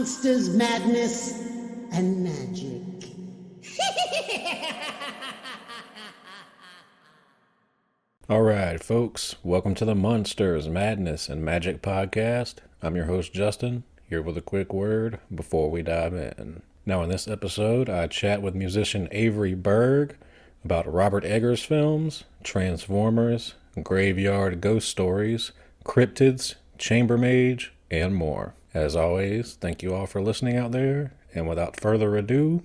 monsters, madness, and magic. All right, folks, welcome to the Monsters, Madness, and Magic podcast. I'm your host, Justin, here with a quick word before we dive in. Now, in this episode, I chat with musician Avery Berg about Robert Eggers films, Transformers, Graveyard Ghost Stories, Cryptids, Chamber Mage, and more. As always, thank you all for listening out there, and without further ado,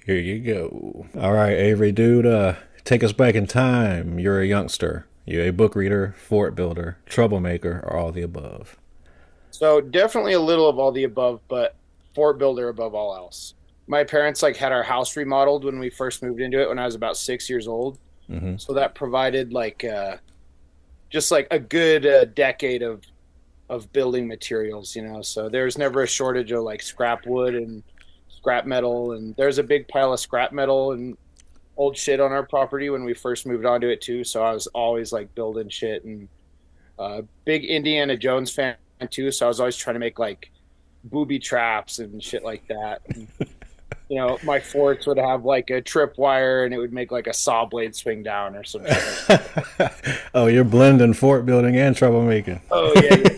here you go. All right, Avery, dude, take us back in time. You're a youngster. You're a book reader, fort builder, troublemaker, or all the above. So definitely a little of all the above, but fort builder above all else. My parents had our house remodeled when we first moved into it when I was about 6 years old. Mm-hmm. So that provided just a good decade of building materials, So there's never a shortage of scrap wood and scrap metal, and there's a big pile of scrap metal and old shit on our property when we first moved onto it too. So I was always building shit, and big Indiana Jones fan too. So I was always trying to make booby traps and shit like that. And, my forts would have a tripwire, and it would make a saw blade swing down or something. Oh, you're blending fort building and troublemaking. Oh yeah.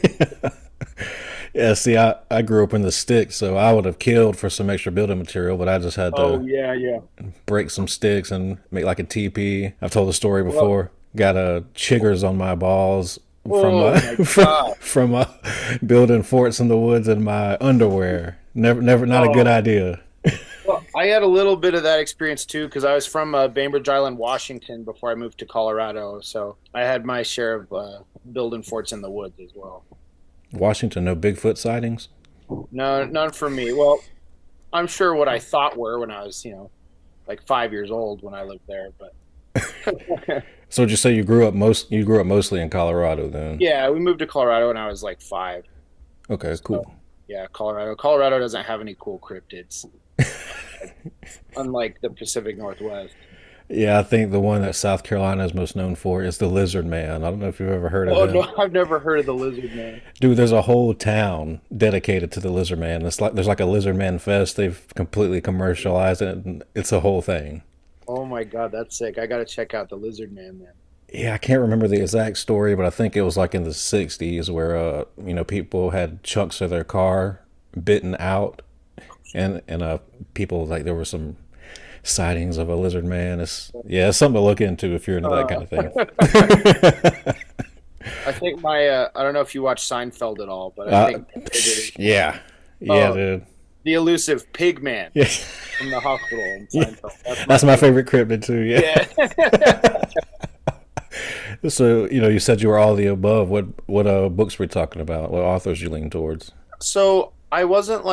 Yeah, see, I grew up in the sticks, so I would have killed for some extra building material, but I just had to break some sticks and make a teepee. I've told the story before. Got chiggers on my balls from building forts in the woods in my underwear. Never, not a good idea. Well, I had a little bit of that experience too, because I was from Bainbridge Island, Washington, before I moved to Colorado. So I had my share of building forts in the woods as well. Washington, no Bigfoot sightings? No, none for me. Well, I'm sure what I thought were when I was, 5 years old when I lived there. But So, would you say you grew up mostly in Colorado then? Yeah, we moved to Colorado when I was 5. Okay, cool. So, yeah, Colorado. Colorado doesn't have any cool cryptids, unlike the Pacific Northwest. Yeah, I think the one that South Carolina is most known for is the Lizard Man. I don't know if you've ever heard of him. Oh, no, I've never heard of the Lizard Man. Dude, there's a whole town dedicated to the Lizard Man. There's a Lizard Man Fest. They've completely commercialized it, and it's a whole thing. Oh my God, that's sick. I got to check out the Lizard Man then. Yeah, I can't remember the exact story, but I think it was in the 60s where, people had chunks of their car bitten out, and people, there were some sightings of a lizard man. It's something to look into if you're into that kind of thing. I think I don't know if you watch Seinfeld at all, but I think yeah, dude. The elusive pig man Yeah. from the hospital in Seinfeld. That's my favorite cryptid too. Yeah. So you said you were all the above. What books were we talking about? What authors you lean towards? So I wasn't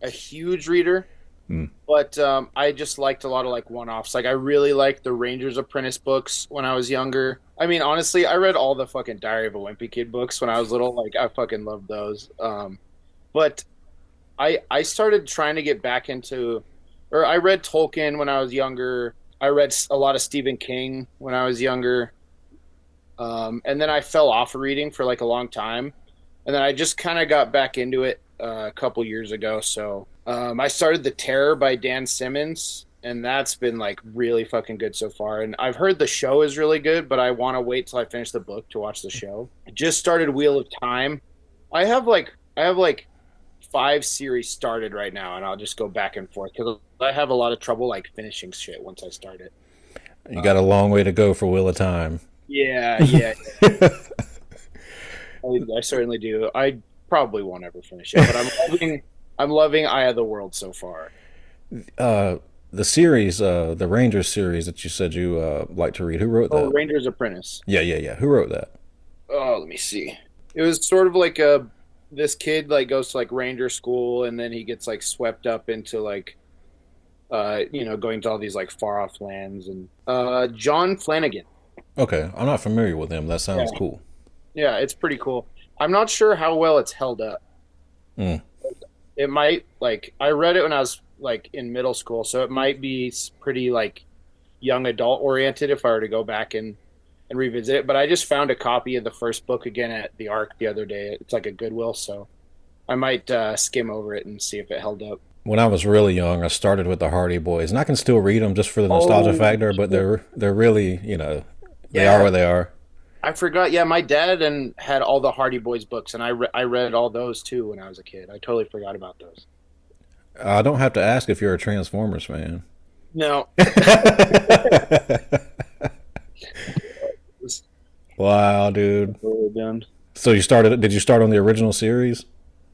a huge reader. But I just liked a lot of one-offs. I really liked the Ranger's Apprentice books when I was younger. I mean, honestly, I read all the fucking Diary of a Wimpy Kid books when I was little. I fucking loved those. But I started trying to get back into, or I read Tolkien when I was younger. I read a lot of Stephen King when I was younger. And then I fell off of reading for a long time. And then I just kind of got back into it a couple years ago. So I started The Terror by Dan Simmons, and that's been really fucking good so far. And I've heard the show is really good, but I want to wait till I finish the book to watch the show. I just started Wheel of Time. I have 5 series started right now, and I'll just go back and forth because I have a lot of trouble finishing shit once I start it. You got a long way to go for Wheel of Time. Yeah. I certainly do. I probably won't ever finish it, but I'm loving Eye of the World so far. The series, the Rangers series that you said you like to read, who wrote that? Oh, Ranger's Apprentice. Yeah. Who wrote that? Oh, let me see. It was sort of this kid goes to Ranger school, and then he gets swept up into going to all these far off lands, and John Flanagan. Okay, I'm not familiar with him. That sounds cool. Yeah, it's pretty cool. I'm not sure how well it's held up. It might I read it when I was in middle school, so it might be pretty young adult oriented if I were to go back and revisit it. But I just found a copy of the first book again at the Arc the other day. It's a Goodwill, so I might skim over it and see if it held up. When I was really young, I started with the Hardy Boys, and I can still read them just for the nostalgia Oh, factor. But they're really, they are yeah. what they are. I forgot. Yeah, my dad and had all the Hardy Boys books, and I read all those too when I was a kid. I totally forgot about those. I don't have to ask if you're a Transformers fan. No. Wow, dude. Totally done. So you started? Did you start on the original series?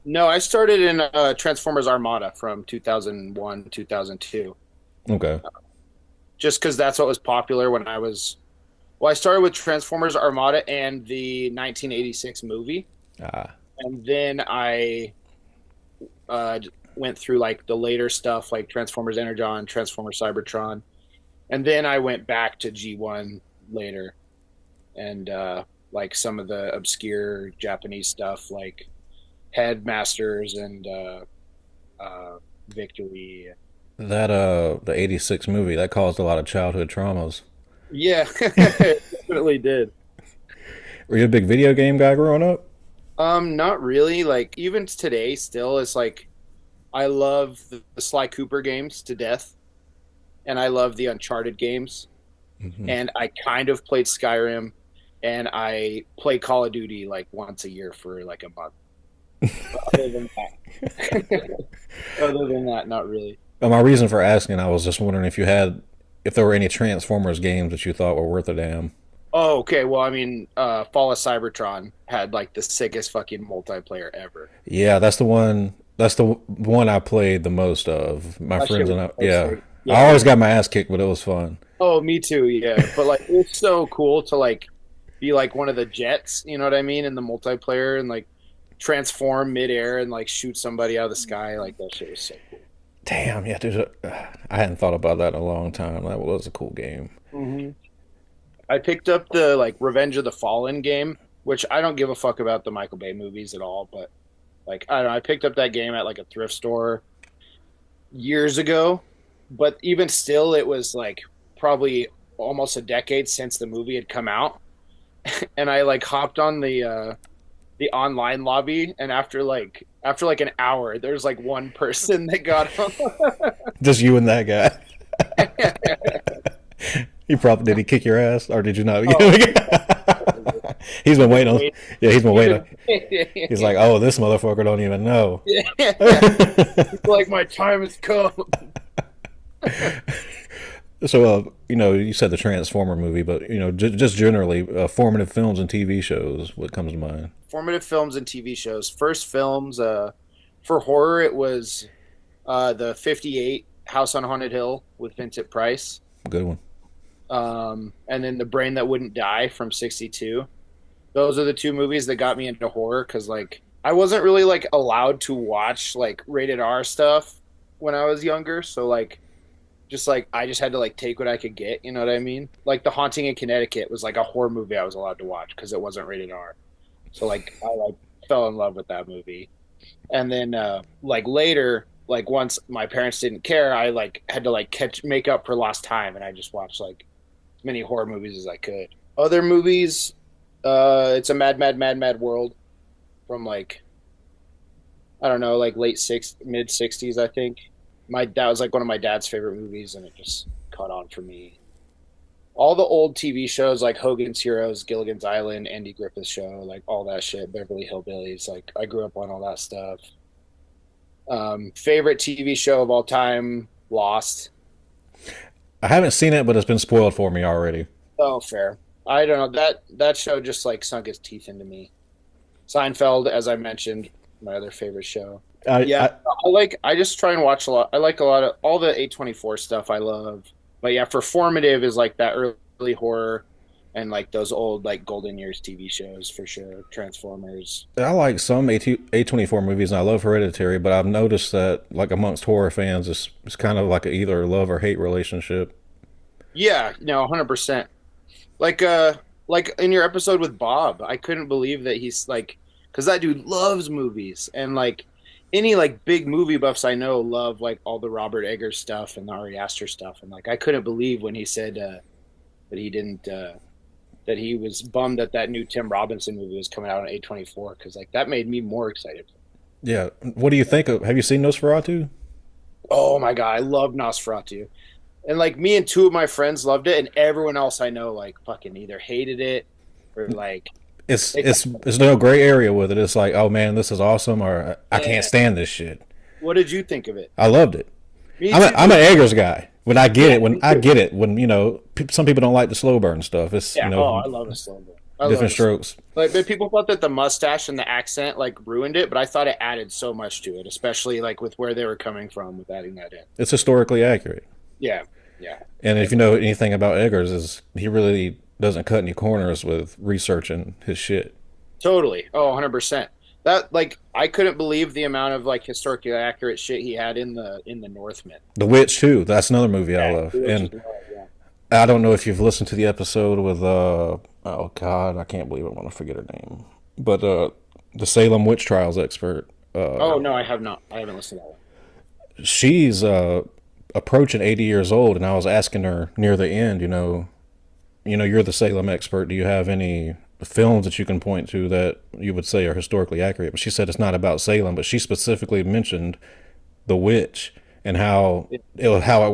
No, I started in Transformers Armada from 2001, 2002. Okay. Just because that's what was popular when I was. Well, I started with Transformers Armada and the 1986 movie, Ah. and then I went through like the later stuff, like Transformers Energon, Transformers Cybertron, and then I went back to G1 later, and like some of the obscure Japanese stuff, like Headmasters and Victory. That the '86 movie that caused a lot of childhood traumas. Yeah, it definitely did. Were you a big video game guy growing up? Not really. Like even today, still, it's like I love the Sly Cooper games to death, and I love the Uncharted games, Hmm. and I kind of played Skyrim, and I play Call of Duty like once a year for like a month. But other than that, other than that, not really. My reason for asking, I was just wondering if there were any Transformers games that you thought were worth a damn. Oh, okay. Well, I mean, Fall of Cybertron had like the sickest fucking multiplayer ever. Yeah, that's the one. That's the one I played the most of. My That shit friends was and I. so Yeah, sick. I Yeah. always got my ass kicked, but it was fun. Oh, me too. Yeah, but like it's so cool to like be like one of the jets. You know what I mean? In the multiplayer and like transform midair and like shoot somebody out of the sky. Like that shit was so cool. Damn, yeah, dude. I hadn't thought about that in a long time. That was a cool game. Hmm. I picked up the like Revenge of the Fallen game, which I don't give a fuck about the Michael Bay movies at all. But like I don't know, I picked up that game at like a thrift store years ago. But even still, it was like probably almost a decade since the movie had come out, and I like hopped on the online lobby, and after like an hour, there's like one person that got on. Just you and that guy. He probably did. He kick your ass, or did you not? Oh, He's been waiting. Yeah, he's been waiting. yeah. He's like, oh, this motherfucker don't even know. It's like my time has come. So, you said the Transformer movie, but just generally, formative films and TV shows. What comes to mind? Formative films and TV shows. First films for horror, it was the '58 House on Haunted Hill with Vincent Price, Good one. and then The Brain That Wouldn't Die from '62. Those are the two movies that got me into horror because like I wasn't really like allowed to watch like rated R stuff when I was younger, so like just like I just had to like take what I could get, you know what I mean? Like The Haunting in Connecticut was like a horror movie I was allowed to watch because it wasn't rated R. So like I like fell in love with that movie. And then like later, like once my parents didn't care, I like had to like make up for lost time, and I just watched like as many horror movies as I could. Other movies, it's a mad world from like I don't know, like mid '60s, I think. That was like one of my dad's favorite movies, and it just caught on for me. All the old TV shows like Hogan's Heroes, Gilligan's Island, Andy Griffith's Show, like all that shit, Beverly Hillbillies. Like I grew up on all that stuff. Favorite TV show of all time, Lost. I haven't seen it, but it's been spoiled for me already. Oh, fair. I don't know, that show just like sunk its teeth into me. Seinfeld, as I mentioned, my other favorite show. Yeah, I just try and watch a lot. I like a lot of all the A24 stuff I love. But yeah, for formative is like that early horror and like those old like golden years TV shows for sure. Transformers. I like some A24 movies, and I love Hereditary, but I've noticed that like amongst horror fans, it's kind of like a either love or hate relationship. Yeah, no, 100%. Like in your episode with Bob, I couldn't believe that he's like, because that dude loves movies, and like any like big movie buffs I know love like all the Robert Eggers stuff and the Ari Aster stuff, and like I couldn't believe when he said that he didn't that he was bummed that new Tim Robinson movie was coming out on A24 because like that made me more excited. Yeah. What do you think of? Have you seen Nosferatu? Oh my God, I love Nosferatu. And like me and two of my friends loved it, and everyone else I know like fucking either hated it or like It's they, it's it's no gray area with it. It's like, oh man, this is awesome, or I can't yeah. stand this shit. What did you think of it? I loved it. Me I'm too. I'm an Eggers guy. When I get Yeah, it, when me I too. get it, when some people don't like the slow burn stuff. It's Yeah. Oh, I love a slow burn. I love different a slow. strokes. But people thought that the mustache and the accent like ruined it, but I thought it added so much to it, especially like with where they were coming from with adding that in. It's historically accurate. Yeah, yeah, And if you know anything about Eggers, is he really doesn't cut any corners with researching his shit. totally. Oh, 100%. That like I couldn't believe the amount of like historically accurate shit he had in the Northman. The Witch too. That's another movie I Yeah, love. which is And yeah. I don't know if you've listened to the episode with oh god, I can't believe I want to forget her name. But the Salem witch trials expert. Oh no, I have not. I haven't listened to that one. She's approaching 80 years old, and I was asking her near the end, you're the Salem expert. Do you have any films that you can point to that you would say are historically accurate? But she said it's not about Salem, but she specifically mentioned The Witch and how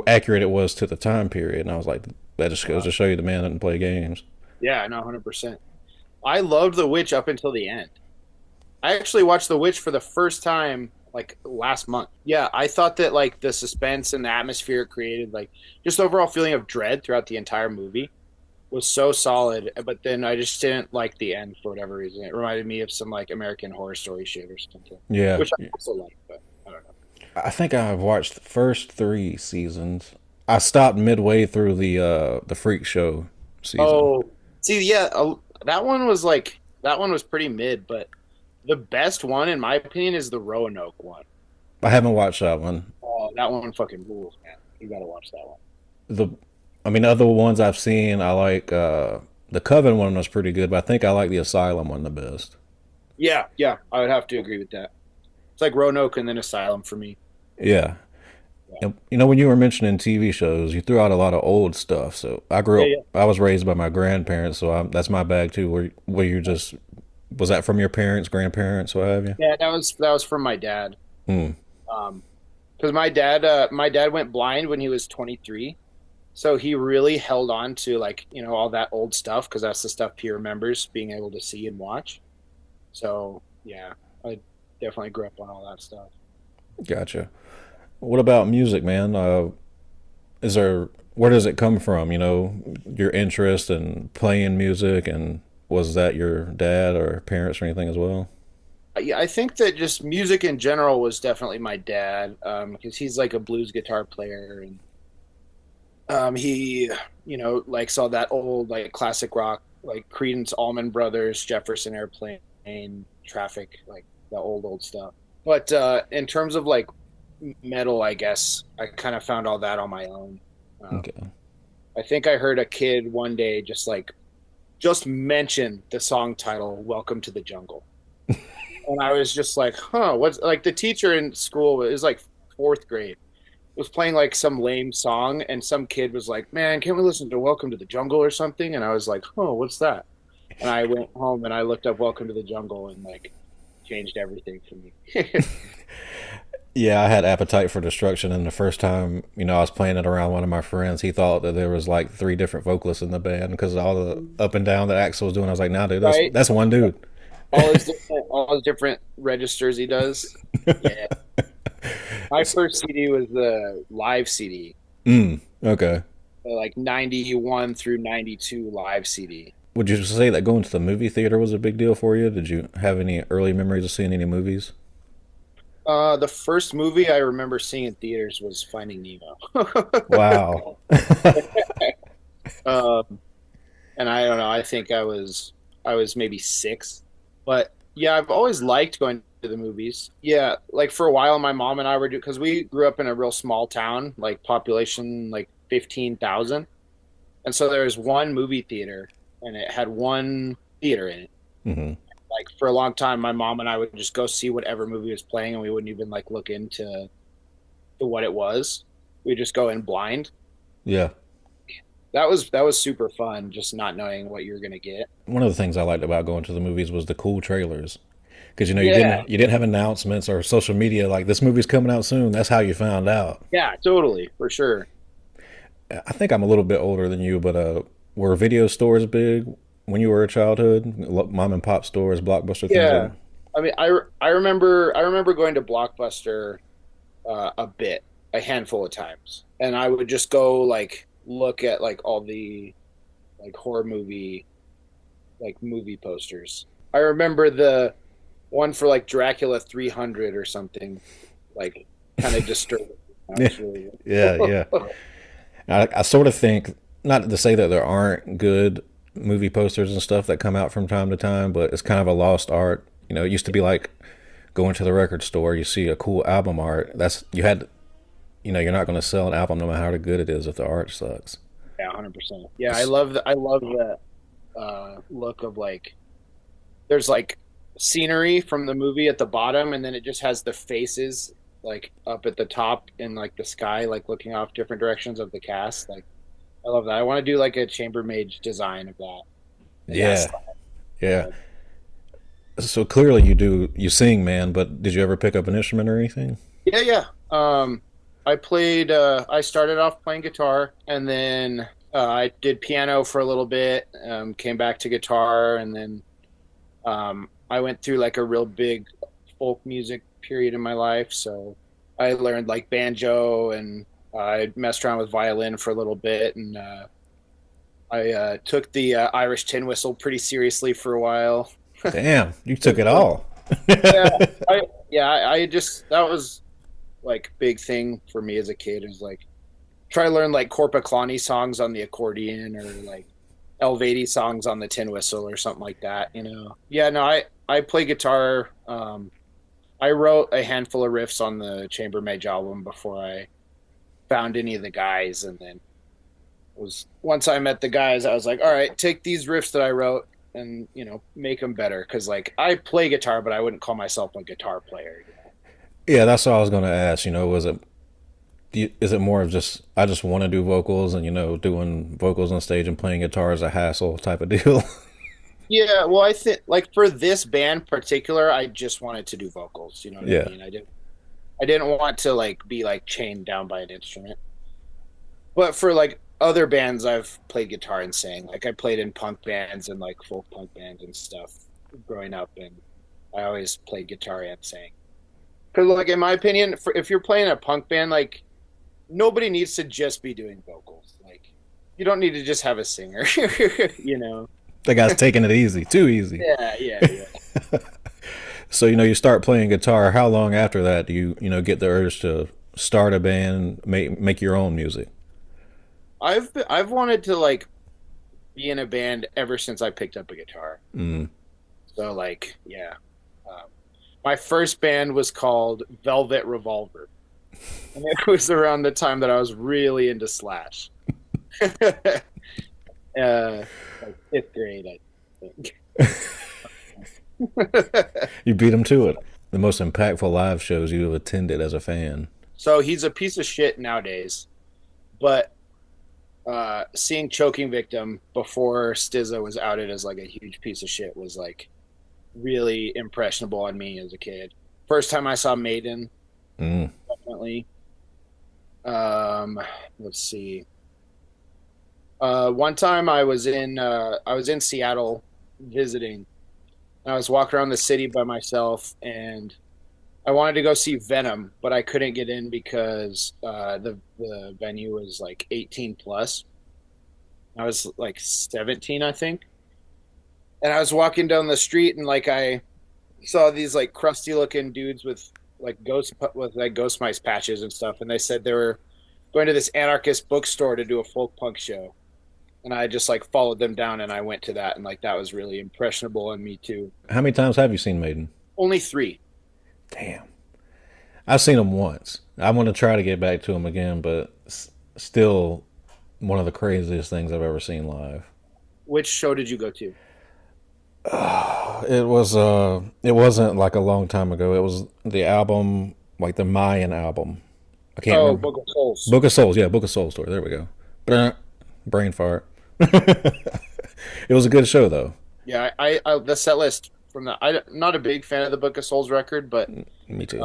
accurate it was to the time period. And I was like, that just goes to show you the man doesn't play games. Yeah, no, 100%. I loved The Witch up until the end. I actually watched The Witch for the first time like last month. Yeah, I thought that like the suspense and the atmosphere it created, like just overall feeling of dread throughout the entire movie was so solid. But then I just didn't like the end for whatever reason. It reminded me of some like American Horror Story shit or something, Yeah, which I also like, but I don't know. I think I've watched the first 3 seasons. I stopped midway through the Freak Show season. Oh, see, yeah, that one was pretty mid, but the best one in my opinion is the Roanoke one. I haven't watched that one. Oh, that one fucking rules, man. You gotta watch that one. The I mean, other ones I've seen, I like the Coven one was pretty good, but I think I like the Asylum one the best. Yeah, yeah, I would have to agree with that. It's like Roanoke and then Asylum for me. Yeah. Yeah, And, when you were mentioning TV shows, you threw out a lot of old stuff. So I grew yeah, up, yeah. I was raised by my grandparents, so that's my bag too. Where you just was that from your parents, grandparents, what have you? Yeah, that was from my dad. Hmm. Because my dad went blind when he was 23, so he really held on to like all that old stuff because that's the stuff he remembers being able to see and watch. So yeah, I definitely grew up on all that stuff. Gotcha. What about music, man? Where does it come from? Your interest in playing music, and was that your dad or parents or anything as well? Yeah, I think that just music in general was definitely my dad because he's like a blues guitar player and he likes all that old like classic rock like Creedence, Allman Brothers, Jefferson Airplane, Traffic, like the old stuff. But in terms of like metal, I guess I kind of found all that on my own. Um, Okay. I think I heard a kid one day just mention the song title "Welcome to the Jungle." And I was just like, huh, what's like the teacher in school, it was like fourth grade, was playing like some lame song, and some kid was like, man, can't we listen to Welcome to the Jungle or something? And I was like, oh, what's that? And I went home and I looked up Welcome to the Jungle and like changed everything for me. Yeah, I had Appetite for Destruction, and the first time, I was playing it around one of my friends, he thought that there was like 3 different vocalists in the band because all the up and down that Axel was doing. I was like, nah, dude, that's Right? that's one dude. All his different registers he does. Yeah. My first CD was the live CD, Okay. like 91 through 92 live CD. Would you say that going to the movie theater was a big deal for you? Did you have any early memories of seeing any movies? The first movie I remember seeing in theaters was Finding Nemo. Wow. um, and I don't know. I think I was maybe 6, but yeah, I've always liked going to the movies. Yeah, like for a while, my mom and I were because we grew up in a real small town, like population like 15,000, and so there was one movie theater, and it had one theater in it. Hmm. Like for a long time, my mom and I would just go see whatever movie was playing, and we wouldn't even like look into to what it was. We'd just go in blind. Yeah. That was super fun, just not knowing what you're gonna get. One of the things I liked about going to the movies was the cool trailers. Because Yeah, you didn't have announcements or social media like this movie's coming out soon. That's how you found out. yeah, totally, for sure. I think I'm a little bit older than you, but were video stores big when you were a childhood? Mom and pop stores, Blockbuster, things like Yeah, that. I mean, I remember going to Blockbuster a handful of times, and I would just go like look at like all the like horror movie posters. I remember the one for like Dracula 300 or something, like kind of disturbing. That Yeah, was really yeah, yeah. I sort of think, not to say that there aren't good movie posters and stuff that come out from time to time, but it's kind of a lost art. It used to be like going to the record store, you see a cool album art. You're not going to sell an album no matter how good it is if the art sucks. yeah, 100%. Yeah, I love that look of like there's like scenery from the movie at the bottom, and then it just has the faces like up at the top in like the sky, like looking off different directions of the cast. Like I love that. I want to do like a Chamber Mage design of that. And that's Yeah, yeah. So clearly you sing, man, but did you ever pick up an instrument or anything? yeah, yeah. I started off playing guitar, and then I did piano for a little bit. Came back to guitar, and then I went through like a real big folk music period in my life. So I learned like banjo, and I messed around with violin for a little bit, and I took the Irish tin whistle pretty seriously for a while. Damn, you took it all. Yeah, I just that was like big thing for me as a kid. Is like try to learn like Corpaclani songs on the accordion, or like Elvady songs on the tin whistle or something like that. Yeah, no, I play guitar. I wrote a handful of riffs on the Chamber Mage album before I found any of the guys, and then once I met the guys, I was like, all right, take these riffs that I wrote and make them better, because like I play guitar, but I wouldn't call myself a guitar player. Yeah, that's what I was going to ask. Is it more of just I just want to do vocals and doing vocals on stage and playing guitar is a hassle type of deal? Yeah, well, I think like for this band in particular, I just wanted to do vocals. You know what Yeah, I mean? I didn't want to like be like chained down by an instrument. But for like other bands, I've played guitar and sang. Like I played in punk bands and like folk punk bands and stuff growing up, and I always played guitar and sang. Because like in my opinion, if you're playing a punk band, like nobody needs to just be doing vocals. Like you don't need to just have a singer. you know? the guy's taking it easy, too easy. Yeah, yeah, yeah. So you start playing guitar. How long after that do you get the urge to start a band, make your own music? I've wanted to like be in a band ever since I picked up a guitar. Mm. So like, yeah. Um, my first band was called Velvet Revolver, and it was around the time that I was really into Slash. Like fifth grade, I think. You beat him to it. The most impactful live shows you have attended as a fan. So he's a piece of shit nowadays, but seeing Choking Victim before Stizza was outed as like a huge piece of shit was like really impressionable on me as a kid. First time I saw Maiden, Mm. definitely. Let's see. One time I was in Seattle visiting. And I was walking around the city by myself, and I wanted to go see Venom, but I couldn't get in because the venue was like 18 plus. I was like 17, I think. And I was walking down the street, and like I saw these like crusty looking dudes with ghost mice patches and stuff, and they said they were going to this anarchist bookstore to do a folk punk show. And I just like followed them down, and I went to that, and like that was really impressionable on me too. How many times have you seen Maiden? Only three. Damn. I've seen them once. I want to try to get back to them again, but still one of the craziest things I've ever seen live. Which show did you go to? It wasn't like a long time ago. It was the album, like the Mayan album. I can't Oh, remember. Book of Souls. Book of Souls, yeah, Book of Souls tour. There we go. Brain fart. It was a good show though. Yeah, I the set list from the. I'm not a big fan of the Book of Souls record, Me too.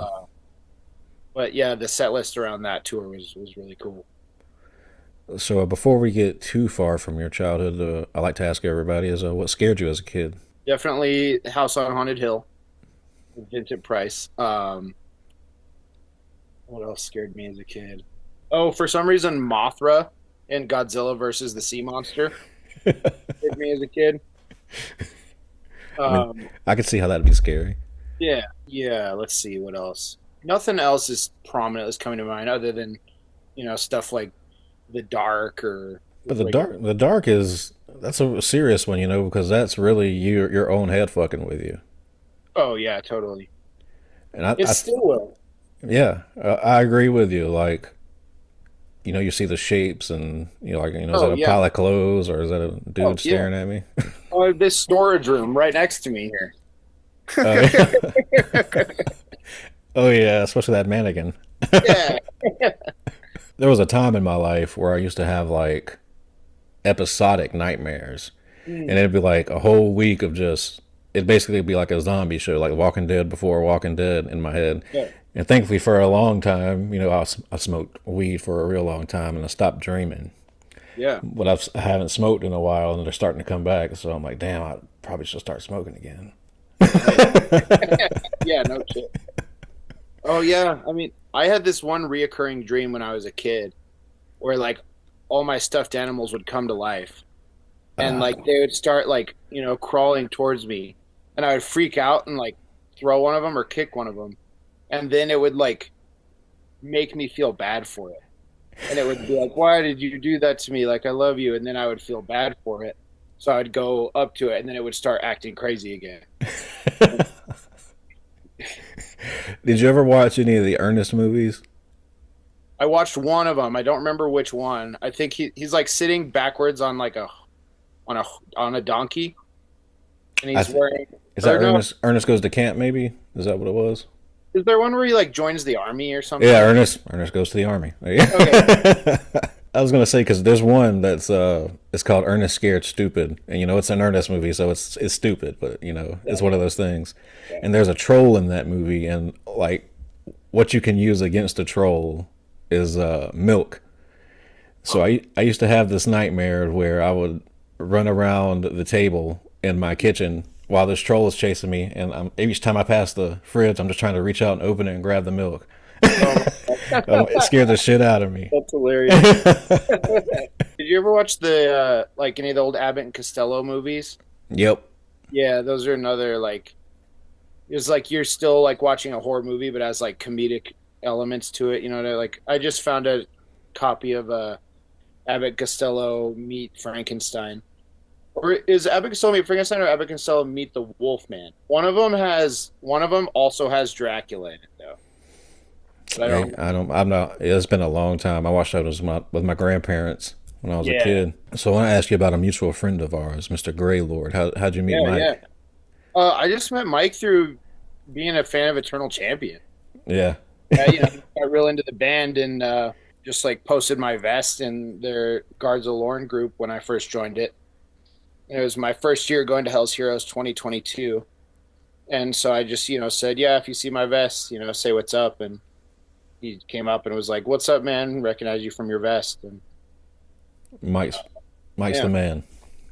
but yeah, the set list around that tour was really cool. So before we get too far from your childhood, I like to ask everybody is what scared you as a kid? Definitely House on Haunted Hill, with Vincent Price. What else scared me as a kid? Oh, for some reason, Mothra in Godzilla versus the Sea Monster scared me as a kid. I mean, Um, I could see how that'd be scary. yeah, yeah. Let's see what else. Nothing else is prominent that's coming to mind other than stuff like The Dark or But like. the dark is that's a serious one, because that's really your own head fucking with you. Oh yeah, totally. And It still will. yeah, I agree with you. Like, you see the shapes, and like, is that Oh a yeah. pile of clothes or is that a Oh dude yeah. staring at me? Oh, this storage room right next to me here. Oh yeah, oh yeah, especially that mannequin. Yeah. There was a time in my life where I used to have like episodic nightmares, and Mm, it'd be like a whole week of just it'd basically be like a zombie show, like Walking Dead before Walking Dead in my head. yeah. And thankfully, for a long time, I smoked weed for a real long time, and I stopped dreaming. Yeah. But I haven't smoked in a while, and they're starting to come back. So I'm like, damn, I probably should start smoking again. Yeah, no shit. Oh yeah. I mean, I had this one reoccurring dream when I was a kid where like all my stuffed animals would come to life and Uh, like they would start like, crawling towards me and I would freak out and like throw one of them or kick one of them. And then it would like make me feel bad for it. And it would be like, why did you do that to me? Like, I love you. And then I would feel bad for it. So I would go up to it and then it would start acting crazy again. Did you ever watch any of the Ernest movies? I watched one of them. I don't remember which one. I think he's like sitting backwards on like on a on a donkey, and I he's th- wearing. is that Or no, Ernest Goes to Camp? Maybe is that what it was? is there one where he like joins the army or Yeah, something? Ernest Goes to the Army. Okay, I was gonna say because there's one that's it's called Ernest Scared Stupid, and it's an Ernest movie, so it's stupid, but yeah, it's one of those things. yeah. And there's a troll in that movie, and like what you can use against a troll is milk. So I used to have this nightmare where I would run around the table in my kitchen while this troll is chasing me, and each time I pass the fridge, I'm just trying to reach out and open it and grab the milk. Oh, It scared the shit out of me. that's hilarious. Did you ever watch the like any of the old Abbott and Costello movies? Yep. Yeah, those are another like. It's like you're still like watching a horror movie, but has like comedic elements to it. Like I just found a copy of Abbott Costello Meet Frankenstein. Or is Abbott Costello Meet Frankenstein or Abbott Costello Meet the Wolfman? One of them also has Dracula in it though. But I don't. I'm not. It's been a long time. I watched that with my grandparents when I was a Yeah. kid. So I want to ask you about a mutual friend of ours, Mr. Greylord. How'd you meet Yeah, Mike? yeah. I just met Mike through being a fan of Eternal Champion. Yeah. Got real into the band and just like posted my vest in their Guards of Lorne group when I first joined it. And it was my first year going to Hell's Heroes 2022. And so I just, said, yeah, if you see my vest, say what's up. And he came up and was like, what's up, man? Recognize you from your vest. And Mike's Mike's yeah, the man.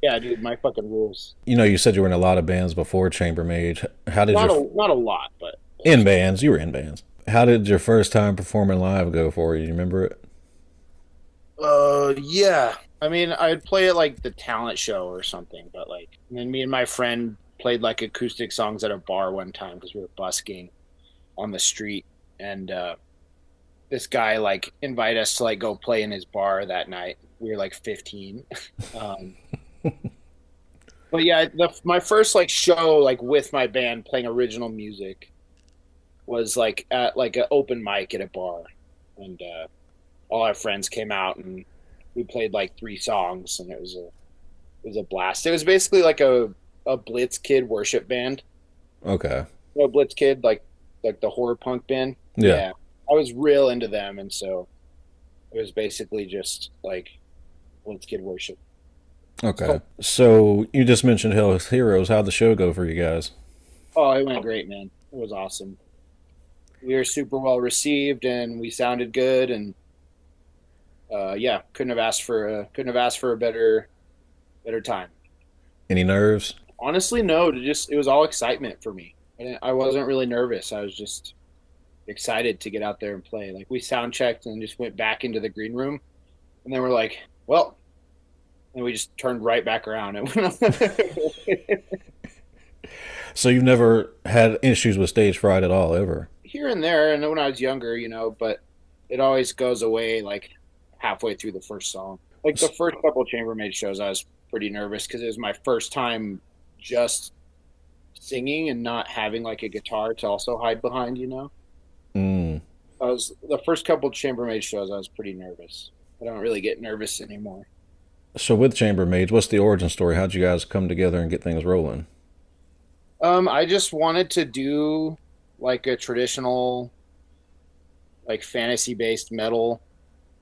yeah, dude, my fucking rules. You said you were in a lot of bands before Chamber Mage. How did Not a lot, but in bands? You were in bands. How did your first time performing live go for you? You remember it? yeah. I mean, I'd play at like the talent show or something, but like, and then me and my friend played like acoustic songs at a bar one time because we were busking on the street, and this guy like invited us to like go play in his bar that night. We were like 15. um, but yeah, my first like show like with my band playing original music was like at like an open mic at a bar, and all our friends came out and we played like 3 songs, and it was a blast. It was basically like a Blitz Kid worship band. Okay. Blitz Kid, like the horror punk band. Yeah. Yeah, I was real into them, and so it was basically just like Blitz Kid worship. Okay. So So you just mentioned Hell's Heroes. How'd the show go for you guys? Oh, it went great, man. It was awesome. We were super well received, and we sounded good, and yeah, couldn't have asked for a better time. Any nerves? Honestly, no. It was all excitement for me. I wasn't really nervous. I was just excited to get out there and play. Like we sound checked and just went back into the green room, and then we're like, well, and we just turned right back around and went So you've never had issues with stage fright at all, ever? here and there. And when I was younger, but it always goes away like halfway through the first song. Like the first couple Chamber Mage shows, I was pretty nervous because it was my first time just singing and not having like a guitar to also hide behind. Mm. I was the first couple Chamber Mage shows, I was pretty nervous. I don't really get nervous anymore. So with Chamber Mage, what's the origin story? How'd you guys come together and get things rolling? I just wanted to do like a traditional, like fantasy based metal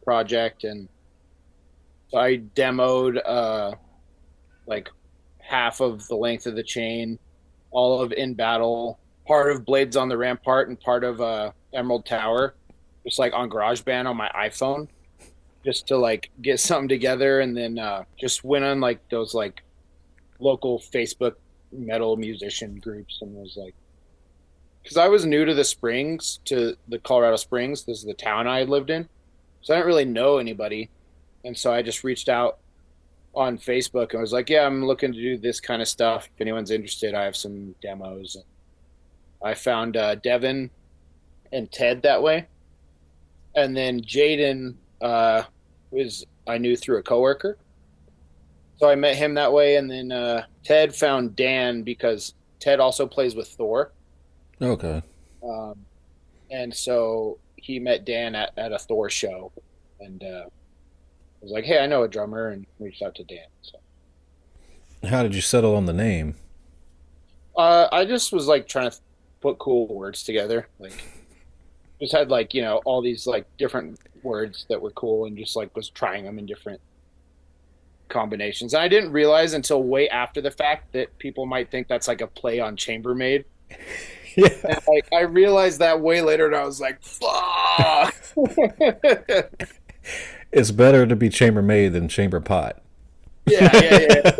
project, and so I demoed like half of the length of the chain, all of In Battle, part of Blades on the Rampart, and part of Emerald Tower, just like on GarageBand on my iPhone, just to like get something together, and then just went on like those like local Facebook metal musician groups, and was like, because I was new to the Colorado Springs. This is the town I had lived in, so I didn't really know anybody, and so I just reached out on Facebook and was like, yeah, I'm looking to do this kind of stuff. If anyone's interested, I have some demos. And I found Devin and Ted that way, and then Jaden was I knew through a coworker. So I met him that way, and then Ted found Dan because Ted also plays with Thor. Okay. And so he met Dan at a Thor show, and was like, hey, I know a drummer, and reached out to Dan. So How did you settle on the name? I just was like trying to put cool words together. Like just had like, all these like different words that were cool, and just like was trying them in different combinations. And I didn't realize until way after the fact that people might think that's like a play on Chambermaid. Yeah. And like I realized that way later, and I was like, fuck. It's better to be chambermaid than chamber pot. Yeah.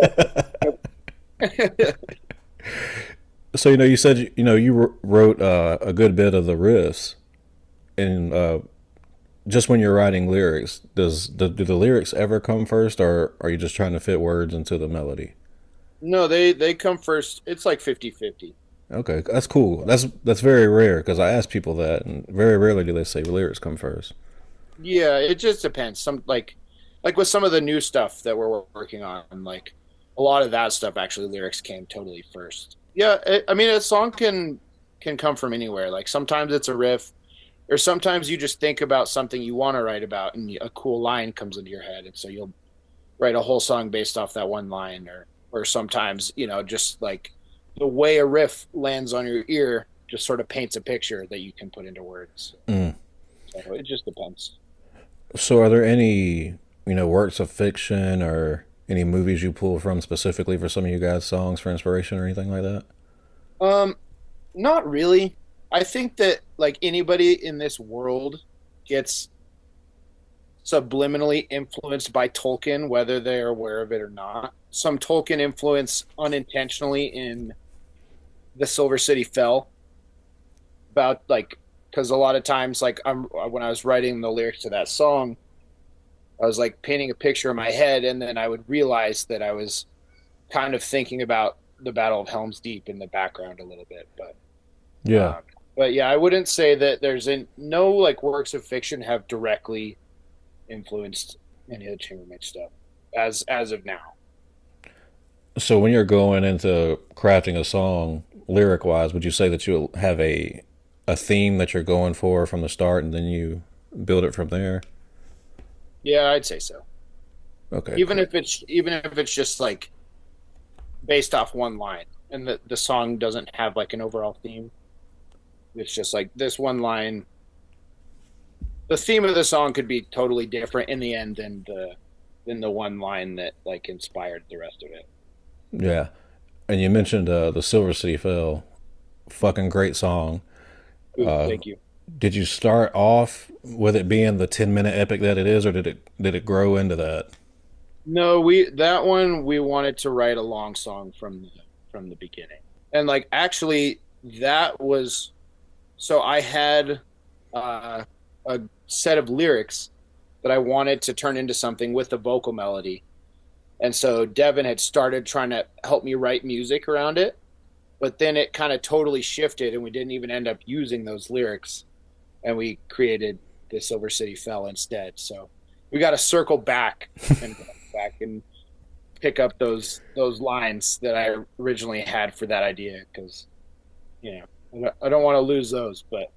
So, you said, you wrote a good bit of the riffs. And just when you're writing lyrics, do the lyrics ever come first, or are you just trying to fit words into the melody? No, they come first. It's like 50-50. Okay, that's cool. That's very rare, because I ask people that, and very rarely do they say lyrics come first. Yeah, it just depends. Some like with some of the new stuff that we're working on, like a lot of that stuff actually lyrics came totally first. Yeah, I mean a song can come from anywhere. Like sometimes it's a riff, or sometimes you just think about something you want to write about, and a cool line comes into your head, and so you'll write a whole song based off that one line. Or sometimes just like the way a riff lands on your ear just sort of paints a picture that you can put into words. Mm. So it just depends. So are there any, works of fiction or any movies you pull from specifically for some of you guys' songs for inspiration or anything like that? Not really. I think that like anybody in this world gets subliminally influenced by Tolkien, whether they're aware of it or not. Some Tolkien influence unintentionally in The Silver City Fell, about like, because a lot of times, like when I was writing the lyrics to that song, I was like painting a picture in my head, and then I would realize that I was kind of thinking about the Battle of Helm's Deep in the background a little bit. But yeah, I wouldn't say that no like works of fiction have directly influenced any of the Chambermaid stuff as of now. So when you're going into crafting a song lyric wise, would you say that you'll have a theme that you're going for from the start, and then you build it from there? Yeah, I'd say so. Okay. Even if it's just like based off one line, and the song doesn't have like an overall theme. It's just like this one line. The theme of the song could be totally different in the end than the one line that like inspired the rest of it. Yeah. And you mentioned the Silver City Fell. fucking great song. Ooh, thank you. Did you start off with it being the 10-minute epic that it is, or did it grow into that? No, that one we wanted to write a long song from the beginning. And like actually that was so I had a set of lyrics that I wanted to turn into something with a vocal melody. And so Devin had started trying to help me write music around it, but then it kind of totally shifted and we didn't even end up using those lyrics and we created the Silver City Fell instead. So we got to circle back and go back and pick up those lines that I originally had for that idea because I don't want to lose those, but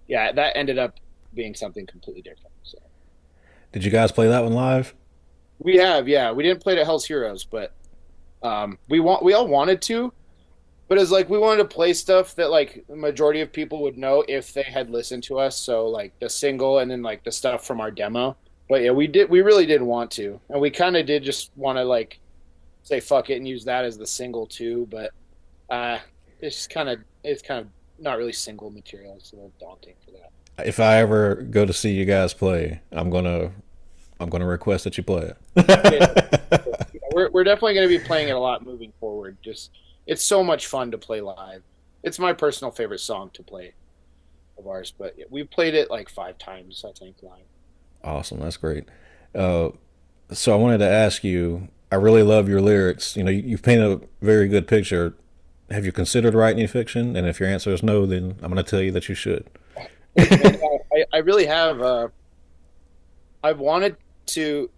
yeah, that ended up being something completely different. So Did you guys play that one live? we have, yeah, we didn't play it at Hell's Heroes, but we all wanted to, but it's like we wanted to play stuff that like the majority of people would know if they had listened to us. So like the single and then like the stuff from our demo. But yeah, we really did want to, and we kind of did just want to like say fuck it and use that as the single too. But it's kind of not really single material. It's a little daunting for that. If I ever go to see you guys play, I'm gonna request that you play it. Yeah, we're definitely going to be playing it a lot moving forward. Just it's so much fun to play live. It's my personal favorite song to play of ours, but yeah, we played it like 5 times I think live. Awesome, that's great. Uh, so I wanted to ask you. I really love your lyrics. You've painted a very good picture. Have you considered writing any fiction? And if your answer is no, then I'm going to tell you that you should. I really have. I've wanted to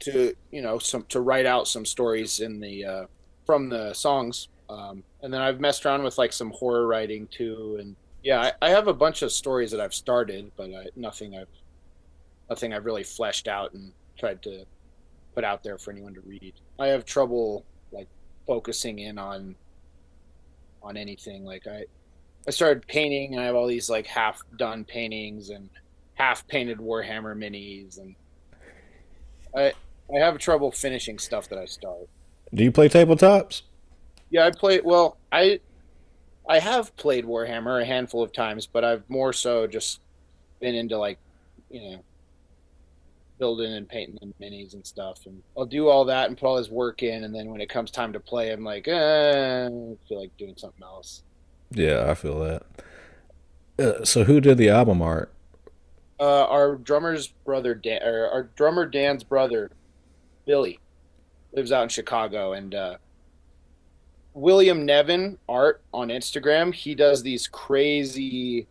write out some stories in the from the songs, and then I've messed around with like some horror writing too, and yeah, I have a bunch of stories that I've started, but nothing I've really fleshed out and tried to put out there for anyone to read. I have trouble like focusing in on anything. Like I started painting and I have all these like half done paintings and half painted Warhammer minis, and I have trouble finishing stuff that I start. Do you play tabletops? Yeah, I have played Warhammer a handful of times, but I've more so just been into like, you know, building and painting the minis and stuff. And I'll do all that and put all his work in, and then when it comes time to play, I'm like, I feel like doing something else. Yeah, I feel that. So who did the album art? Our drummer's brother, Dan, or our drummer Dan's brother, Billy, lives out in Chicago, and William Nevin art on Instagram. He does these crazy,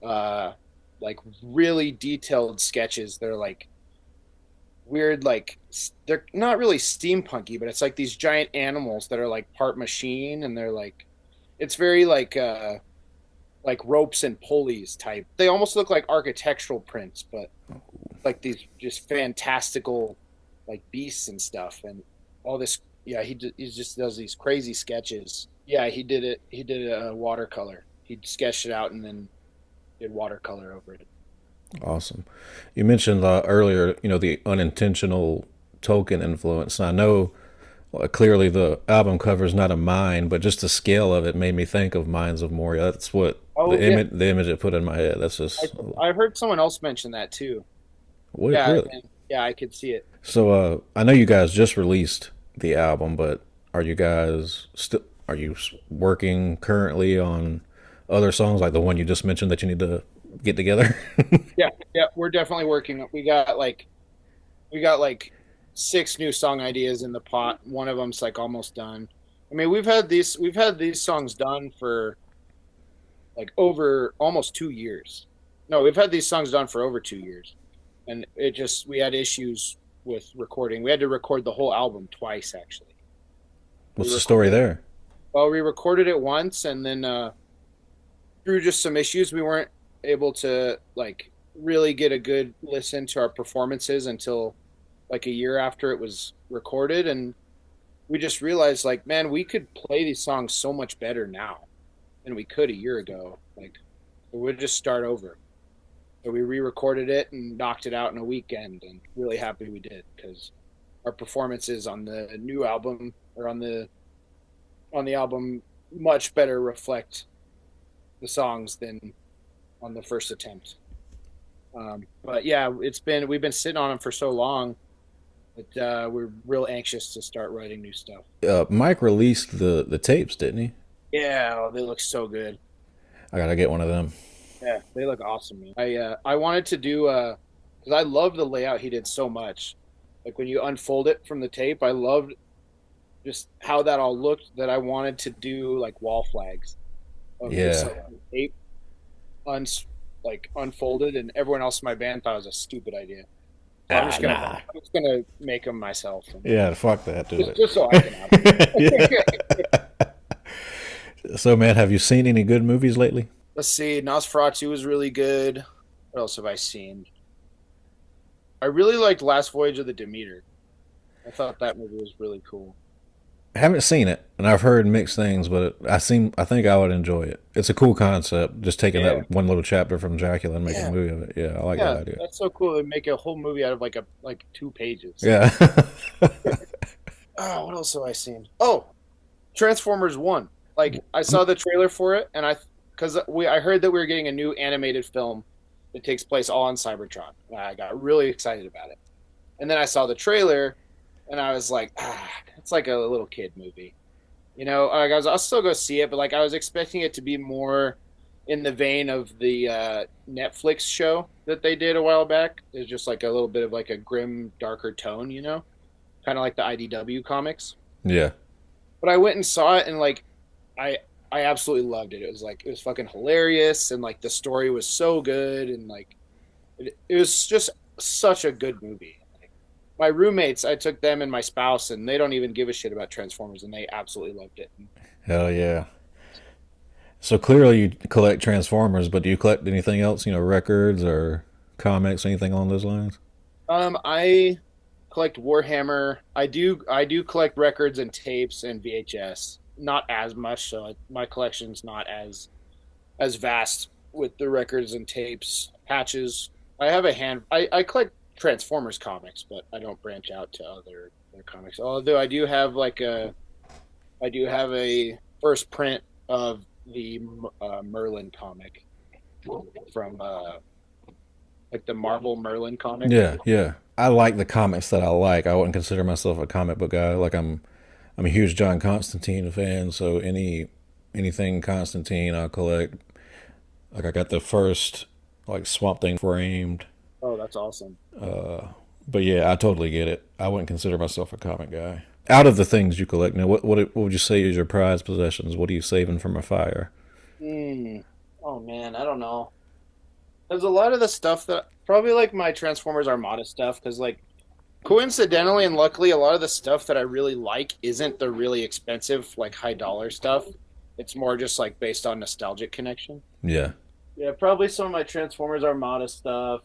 like really detailed sketches. They're like weird, like they're not really steampunky, but it's like these giant animals that are like part machine, and they're like, it's very like ropes and pulleys type. They almost look like architectural prints, but like these just fantastical like beasts and stuff and all this. Yeah, he just does these crazy sketches. Yeah, he did it. He did a watercolor. He sketched it out and then did watercolor over it. Awesome. You mentioned earlier, the unintentional Tolkien influence. I know clearly the album cover is not a mine, but just the scale of it made me think of Mines of Moria. That's what the image it put in my head. That's just. I heard someone else mention that too. What, yeah, really? yeah, I could see it. So I know you guys just released the album, but are you guys still working currently on other songs like the one you just mentioned that you need to get together? Yeah, we're definitely working. We got like 6 new song ideas in the pot. One of them's like almost done. I mean, we've had these songs done for like over almost 2 years. No, we've had these songs done for over 2 years, and we had issues with recording. We had to record the whole album twice, actually. What's the story there? Well, we recorded it once, and then through just some issues, we weren't able to like really get a good listen to our performances until like a year after it was recorded, and we just realized like, man, we could play these songs so much better now than we could a year ago. Like, we'd just start over. So we re-recorded it and knocked it out in a weekend, and really happy we did, because our performances on the new album or on the album much better reflect the songs than on the first attempt. But yeah, we've been sitting on them for so long that we're real anxious to start writing new stuff. Mike released the tapes, didn't he? Yeah, they look so good. I gotta get one of them. Yeah, they look awesome, man. I wanted to do because I love the layout he did so much. Like when you unfold it from the tape, I loved just how that all looked. That I wanted to do like wall flags of this like, tape, unfolded, and everyone else in my band thought it was a stupid idea. So I'm just gonna make them myself. Yeah, fuck that. Do it just so I can have it. So, man, have you seen any good movies lately? Let's see. Nosferatu was really good. What else have I seen? I really liked Last Voyage of the Demeter. I thought that movie was really cool. I haven't seen it, and I've heard mixed things, but I think I would enjoy it. It's a cool concept, just taking that one little chapter from Dracula and making a movie of it. Yeah, I like that idea. That's so cool. They make a whole movie out of like 2 pages. Yeah. Oh, what else have I seen? Oh, Transformers 1. Like I saw the trailer for it, and I heard that we were getting a new animated film that takes place all on Cybertron. I got really excited about it, and then I saw the trailer, and I was like, it's like a little kid movie, you know. I'll still go see it, but like I was expecting it to be more in the vein of the Netflix show that they did a while back. There's just like a little bit of like a grim, darker tone, you know, kind of like the IDW comics. Yeah. But I went and saw it, and like I absolutely loved it. It was fucking hilarious, and like the story was so good, and like it was just such a good movie. Like, my roommates, I took them and my spouse, and they don't even give a shit about Transformers, and they absolutely loved it. Hell yeah. So clearly you collect Transformers, but do you collect anything else, records or comics, anything along those lines? I collect Warhammer. I do collect records and tapes and VHS. Not as much, so my collection's not as vast with the records and tapes, patches. I have I collect Transformers comics, but I don't branch out to other comics. Although I do have a first print of the Merlin comic from like the Marvel Merlin comic. Yeah. I like the comics that I like. I wouldn't consider myself a comic book guy. Like I'm a huge John Constantine fan, so anything Constantine I'll collect. Like I got the first like Swamp Thing framed. Oh, that's awesome. But yeah, I totally get it. I wouldn't consider myself a comic guy. Out of the things you collect now, what would you say is your prized possessions? What are you saving from a fire? Oh man, I don't know. There's a lot of the stuff that probably like my Transformers Armada stuff, because like coincidentally and luckily, a lot of the stuff that I really like isn't the really expensive, like high dollar stuff. It's more just like based on nostalgic connection. Yeah. Yeah, probably some of my Transformers Armada stuff.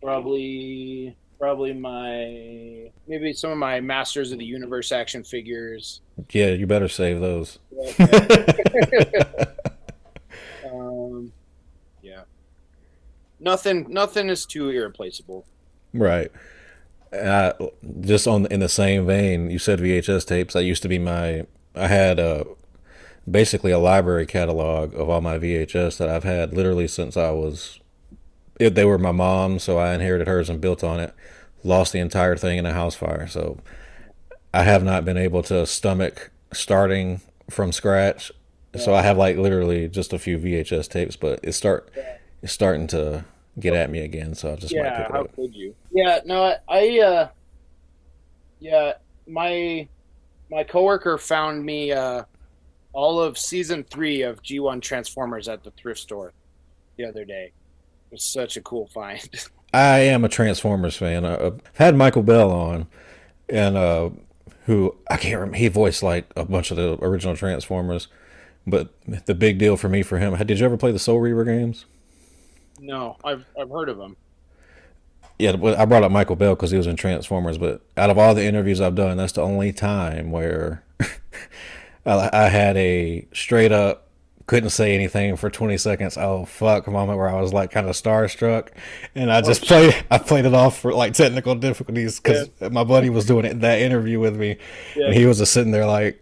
Probably maybe some of my Masters of the Universe action figures. Yeah, you better save those. Yeah. Nothing is too irreplaceable. Right. Just in the same vein, you said VHS tapes. That used to be I had basically a library catalog of all my VHS that I've had literally since they were my mom's, so I inherited hers and built on it. Lost the entire thing in a house fire. So I have not been able to stomach starting from scratch. Yeah. So I have like literally just a few VHS tapes, but it's starting to get at me again. So I just might pick it up. How could you? Yeah, no, my coworker found me all of season 3 of G1 Transformers at the thrift store the other day. It was such a cool find. I am a Transformers fan. I've had Michael Bell on, and who I can't remember. He voiced like a bunch of the original Transformers, but the big deal for him. Did you ever play the Soul Reaver games? No, I've heard of them. Yeah, I brought up Michael Bell because he was in Transformers, but out of all the interviews I've done, that's the only time where I had a straight up couldn't say anything for 20 seconds. Oh fuck! Moment where I was like kind of starstruck, and I just played it off for like technical difficulties because my buddy was doing that interview with me, and he was just sitting there like,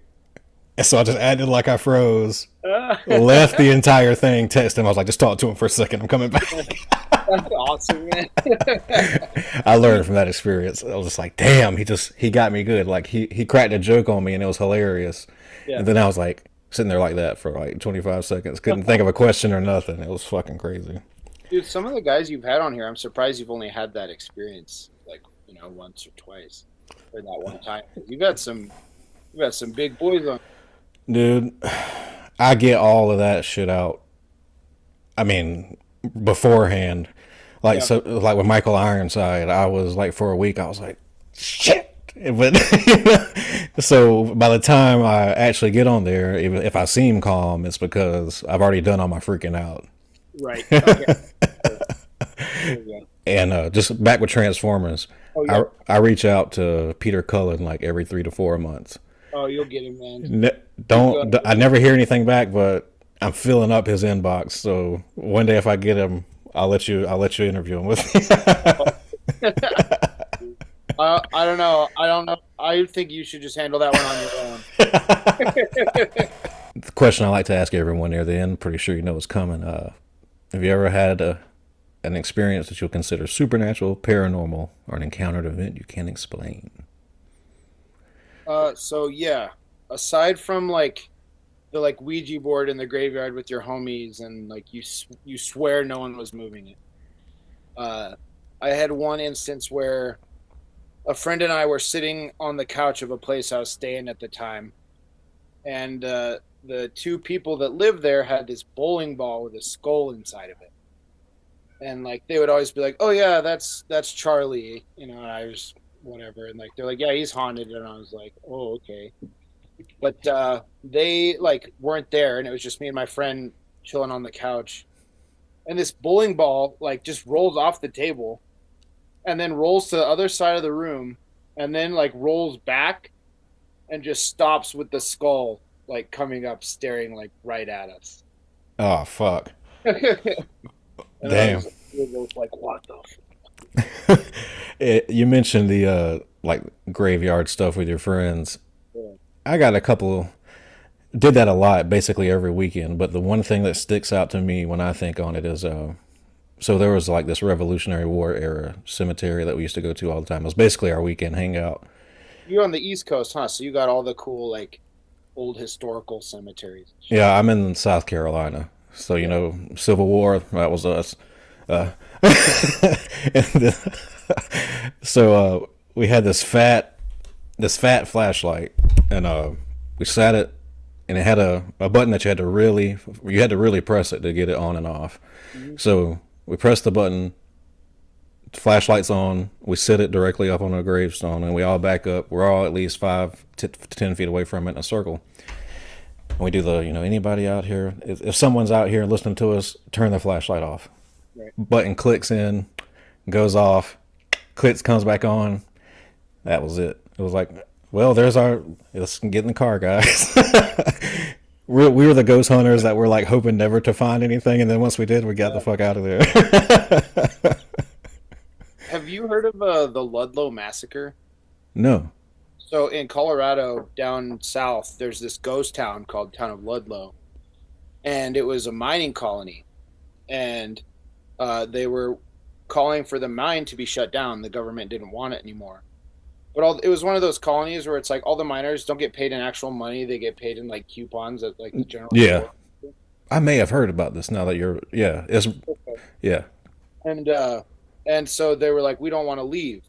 And so I just acted like I froze, left the entire thing, texted him. I was like, just talk to him for a second. I'm coming back. That's awesome, man. I learned from that experience. I was just like, damn, he got me good. Like he cracked a joke on me and it was hilarious. Yeah. And then I was like sitting there like that for like 25 seconds. Couldn't think of a question or nothing. It was fucking crazy. Dude, some of the guys you've had on here, I'm surprised you've only had that experience like, once or twice or that one time. You got some big boys on. Dude, I get all of that shit out. I mean, beforehand. Like, so, like with Michael Ironside, I was like, for a week, I was like, shit. But so by the time I actually get on there, if I seem calm, it's because I've already done all my freaking out. Right. Okay. And just back with Transformers, I reach out to Peter Cullen like every 3 to 4 months. Oh, you'll get him, man. I never hear anything back, but I'm filling up his inbox. So one day if I get him, I'll let you interview him with me. I don't know. I think you should just handle that one on your own. The question I like to ask everyone near the end, pretty sure you know what's coming. Have you ever had an experience that you'll consider supernatural, paranormal, or an encountered event you can't explain? So yeah, aside from like the like Ouija board in the graveyard with your homies and like you swear no one was moving it. I had one instance where a friend and I were sitting on the couch of a place I was staying at the time, and the two people that lived there had this bowling ball with a skull inside of it. And like they would always be like, "Oh yeah, that's Charlie," and I was whatever, and like they're like, "Yeah, he's haunted," and I was like, "Oh, okay." But they like weren't there, and it was just me and my friend chilling on the couch. And this bowling ball like just rolls off the table, and then rolls to the other side of the room, and then like rolls back, and just stops with the skull like coming up, staring like right at us. Oh fuck! And damn. We were both like, what the fuck? You mentioned the like graveyard stuff with your friends. Yeah. I got a couple. Did that a lot, basically every weekend. But the one thing that sticks out to me when I think on it is, so there was like this Revolutionary War era cemetery that we used to go to all the time. It was basically our weekend hangout. You're on the East Coast, huh? So you got all the cool like old historical cemeteries. Yeah, I'm in South Carolina. So, Civil War, that was us. So we had this fat flashlight, and we sat it, and it had a button that you had to really press it to get it on and off. Mm-hmm. So we pressed the button, flashlight's on, we sit it directly up on a gravestone, and we all back up. We're all at least 5 to 10 feet away from it in a circle. We do the, anybody out here, if someone's out here listening to us, turn the flashlight off. Right. Button clicks in, goes off, comes back on. That was it. It was like, well, let's get in the car, guys. We were the ghost hunters that were like hoping never to find anything. And then once we did, we got the fuck out of there. Have you heard of the Ludlow Massacre? No. So in Colorado, down south, there's this ghost town called Town of Ludlow, and it was a mining colony, and they were calling for the mine to be shut down. The government didn't want it anymore, but it was one of those colonies where it's like all the miners don't get paid in actual money; they get paid in like coupons at like the general. Yeah, store. I may have heard about this now that it's yeah, and so they were like, we don't want to leave.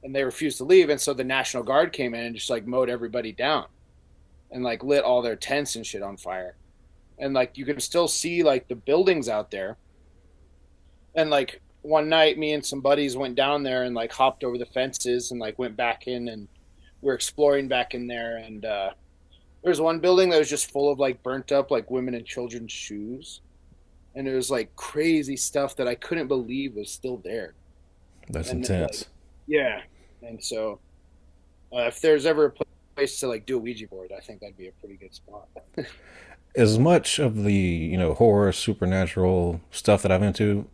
And they refused to leave, and so the National Guard came in and just like mowed everybody down, and like lit all their tents and shit on fire, and like you can still see like the buildings out there. And like one night, me and some buddies went down there and like hopped over the fences and like went back in, and we're exploring back in there. And there's one building that was just full of like burnt up like women and children's shoes, and it was like crazy stuff that I couldn't believe was still there. That's and intense. Then, yeah. And so, if there's ever a place to like do a Ouija board, I think that'd be a pretty good spot. As much of the horror, supernatural stuff that I'm into,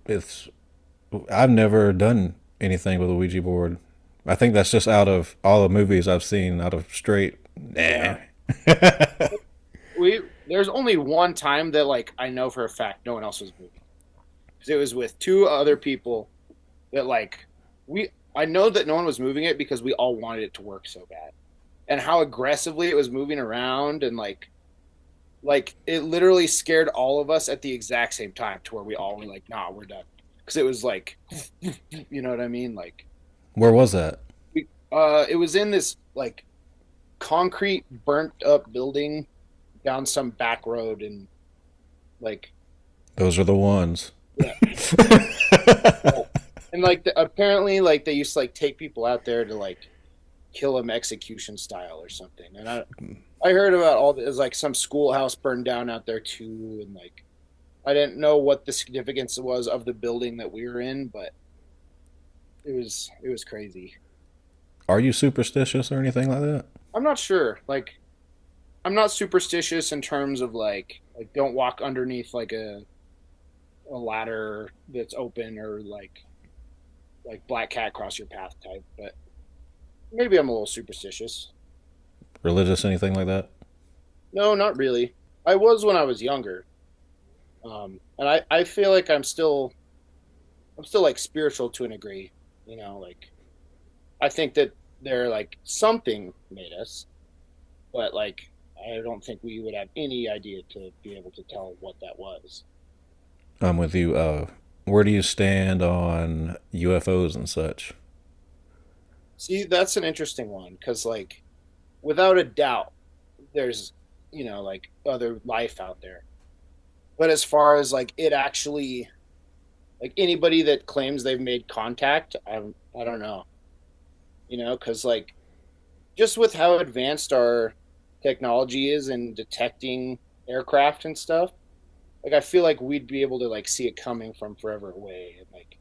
I've never done anything with a Ouija board. I think that's just out of all the movies I've seen, out of straight. Nah. there's only one time that like I know for a fact no one else was moving. 'Cause it was with two other people that like I know that no one was moving it because we all wanted it to work so bad. And how aggressively it was moving around and like it literally scared all of us at the exact same time to where we all were like, nah, we're done. Because it was like, you know what I mean? Like, Where was that? it was in this like concrete burnt up building down some back road and like, Those are the ones. yeah. And like apparently like they used to like take people out there to like kill them execution style or something. And I heard about all this, like some schoolhouse burned down out there too, and like I didn't know what the significance was of the building that we were in, but it was crazy. Are you superstitious or anything like that? I'm not sure. Like I'm not superstitious in terms of like don't walk underneath like a ladder that's open or like black cat cross your path type, but maybe I'm a little superstitious. Religious, anything like that? No, not really. I was when I was younger. And I feel like I'm still like spiritual to a degree, you know, like I think that they're like something made us, but like I don't think we would have any idea to be able to tell what that was. I'm with you. Where do you stand on UFOs and such? See, that's an interesting one because like without a doubt there's you know like other life out there. But as far as like it actually like anybody that claims they've made contact, I don't know. You know, cuz like just with how advanced our technology is in detecting aircraft and stuff, like I feel like we'd be able to like see it coming from forever away and like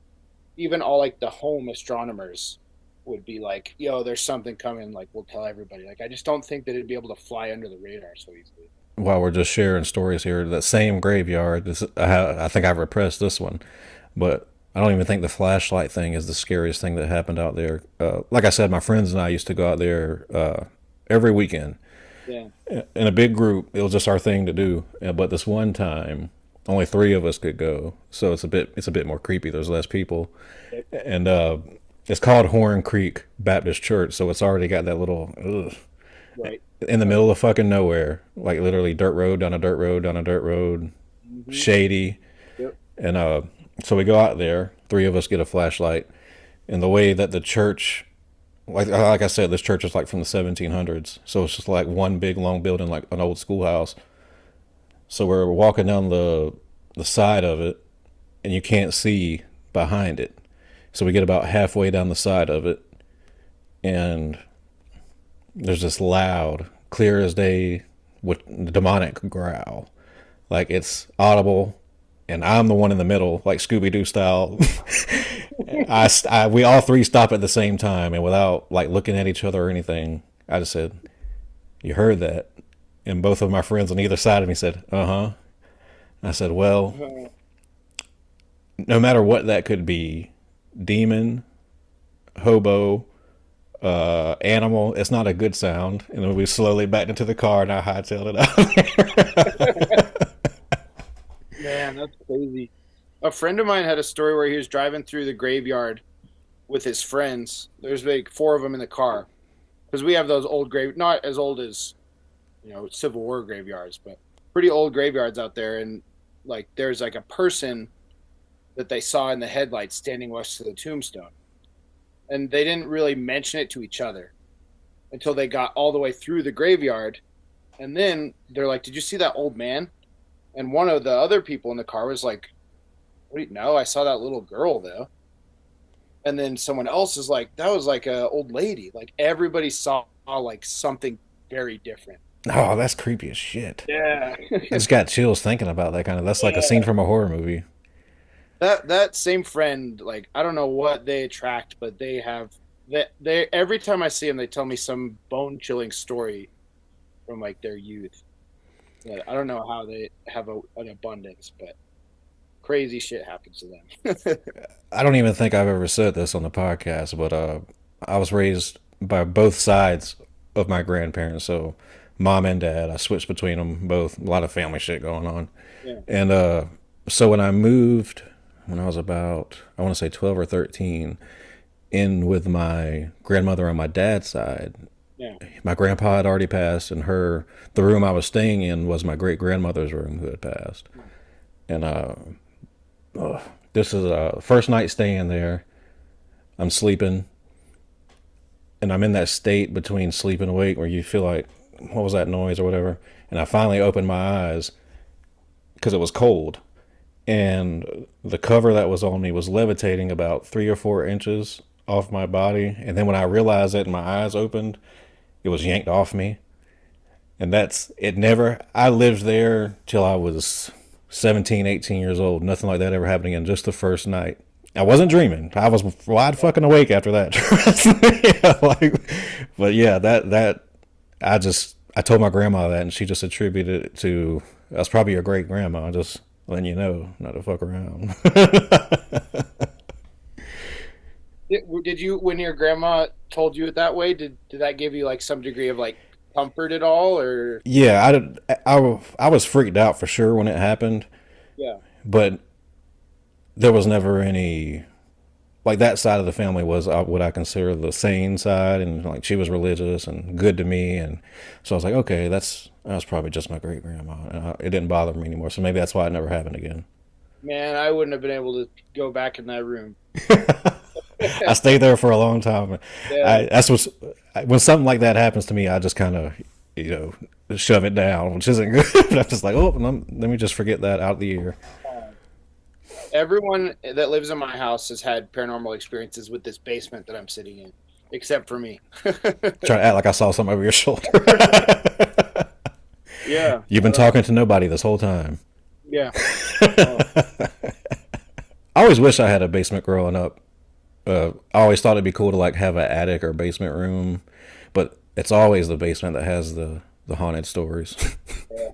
even all like the home astronomers would be like, yo, there's something coming, like we'll tell everybody. Like I just don't think that it'd be able to fly under the radar so easily. While we're just sharing stories here, that same graveyard, I think I repressed this one, but I don't even think the flashlight thing is the scariest thing that happened out there. Like I said, my friends and I used to go out there every weekend. Yeah. In a big group. It was just our thing to do. But this one time, only three of us could go, so it's a bit more creepy. There's less people, and it's called Horn Creek Baptist Church, so it's already got that little Right. in the middle of fucking nowhere, like literally dirt road down a dirt road down a dirt road, shady, Yep. and so we go out there. Three of us get a flashlight, and the way that the church, like I said, this church is like from the 1700s, so it's just like one big long building, like an old schoolhouse. So we're walking down the side of it, and you can't see behind it. So we get about halfway down the side of it, and there's this loud, clear as day, with demonic growl. Like it's audible, and I'm the one in the middle, like Scooby-Doo style. We all three stop at the same time, and without like looking at each other or anything, I just said, "You heard that?" And both of my friends on either side of me said, "Uh-huh." I said, "Well, no matter what that could be, demon, hobo, animal, it's not a good sound." And then we slowly backed into the car and I hightailed it out. Man, that's crazy. A friend of mine had a story where he was driving through the graveyard with his friends. There's like four of them in the car because we have those old not as old as you know Civil War graveyards, but pretty old graveyards out there. And like there's like a person that they saw in the headlights standing next to the tombstone, and they didn't really mention it to each other until they got all the way through the graveyard, and then they're like, "Did you see that old man?" And one of the other people in the car was like, "What do you know? I saw that little girl though." And then someone else is like, "That was like a old lady." Like everybody saw like something very different. Oh, that's creepy as shit. Yeah. I just got chills thinking about that kind of. That's like a scene from a horror movie. That same friend, like I don't know what they attract, but they have that they every time I see them, they tell me some bone chilling story from like their youth. Yeah, I don't know how they have an abundance, but crazy shit happens to them. I don't even think I've ever said this on the podcast, but I was raised by both sides of my grandparents. So mom and dad. I switched between them both. A lot of family shit going on. Yeah. And so when I moved, when I was about, I want to say 12 or 13, in with my grandmother on my dad's side. Yeah. My grandpa had already passed, and the room I was staying in was my great grandmother's room who had passed. And this is first night staying there. I'm sleeping, and I'm in that state between sleep and awake where you feel like, what was that noise or whatever? And I finally opened my eyes because it was cold, and the cover that was on me was levitating about 3 or 4 inches off my body. And then when I realized it and my eyes opened, it was yanked off me. And I lived there till I was 17, 18 years old. Nothing like that ever happened again. Just the first night. I wasn't dreaming. I was wide fucking awake after that. But yeah, I told my grandma that, and she just attributed it to, that's probably your great grandma, just letting you know not to fuck around. Did you, when your grandma told you it that way, did that give you like some degree of like comfort at all, or? Yeah, I was freaked out for sure when it happened. Yeah. But there was never any, like, that side of the family was what I consider the sane side, and like she was religious and good to me, and so I was like, okay, that was probably just my great grandma, and it didn't bother me anymore. So maybe that's why it never happened again. Man, I wouldn't have been able to go back in that room. I stayed there for a long time. Yeah. When something like that happens to me, I just kind of, shove it down, which isn't good. But I'm just like, oh, let me just forget that out of the ear. Everyone that lives in my house has had paranormal experiences with this basement that I'm sitting in, except for me. Try to act like I saw something over your shoulder. Yeah. You've been talking to nobody this whole time. Yeah. I always wish I had a basement growing up. I always thought it'd be cool to like have an attic or basement room, but it's always the basement that has the haunted stories. Yeah.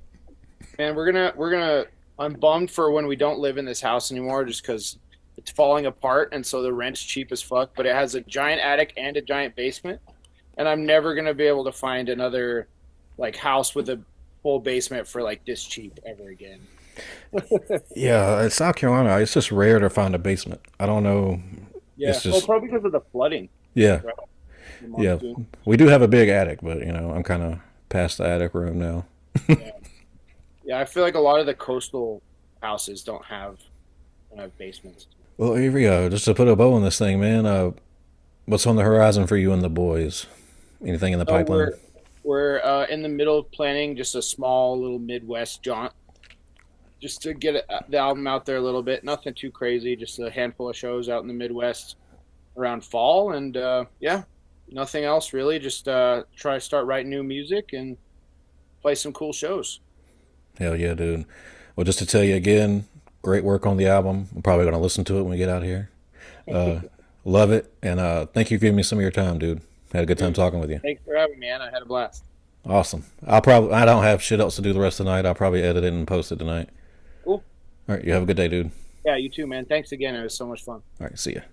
Man, we're gonna. I'm bummed for when we don't live in this house anymore, just because it's falling apart, and so the rent's cheap as fuck. But it has a giant attic and a giant basement, and I'm never gonna be able to find another like house with a full basement for like this cheap ever again. Yeah, in South Carolina, it's just rare to find a basement. I don't know. Yeah, it's just, well, probably because of the flooding. Yeah, Right? yeah. We do have a big attic, but I'm kind of past the attic room now. Yeah. Yeah, I feel like a lot of the coastal houses don't have basements. Well, here we go. Just to put a bow on this thing, man. What's on the horizon for you and the boys? Anything in the pipeline? We're in the middle of planning just a small little Midwest jaunt, just to get the album out there a little bit. Nothing too crazy, just a handful of shows out in the Midwest around fall, and yeah, nothing else really. Just try to start writing new music and play some cool shows. Hell yeah, dude. Well, just to tell you again, great work on the album. I'm probably going to listen to it when we get out here. Love it. And thank you for giving me some of your time, dude. Had a good time talking with you. Thanks for having me, man. I had a blast. Awesome. I don't have shit else to do the rest of the night. I'll probably edit it and post it tonight. Cool. All right. You have a good day, dude. Yeah, you too, man. Thanks again. It was so much fun. All right. See ya.